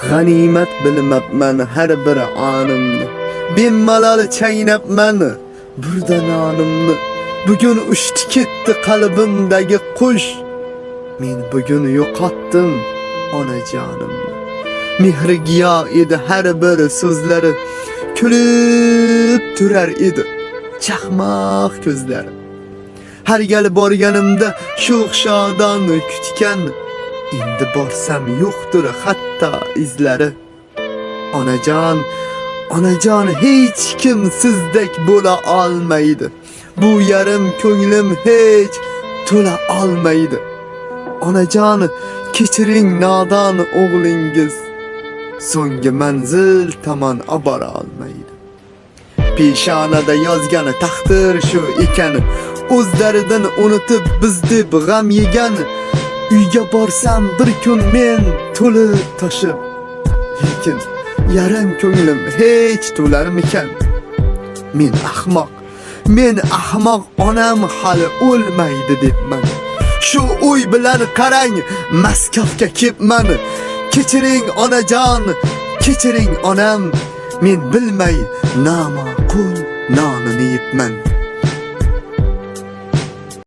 G'animat bilmabman har bir onimni. Bemalol chaynabman burdan onimni. Bugun ushti ketdi qalbimdagi qush. Men bugun yo'qotdim onajonimni. Mehri giyo edi har bir so'zlari. Kulib turar edi chaqmoq ko'zlari. Har gal borganimda sho'x shodon kutgan, endi borsam yo'qdir hatto izlari. Onajon, onajon hech kim sizdek bo'la olmaydi. Bu yarim ko'nglim hech to'la olmaydi. Onajon, kechiring nodon o'g'lingiz, so'nggi manzil tomon obora olmaydi. Peshonada yozgan taqdir shu ekan, o'z dardin unutib biz deb g'am yegan. Uyga borsam bir kun men to'lib toshib, lekin yarim ko'nglim hech to'larmikan? Men ahmoq onam hali o'lmaydi debman. Shu o'y bilan qarang, Moskvaga kelibman. Kechiring onajon, kechiring onam, men bilmay noma'qul nonini yeyibman.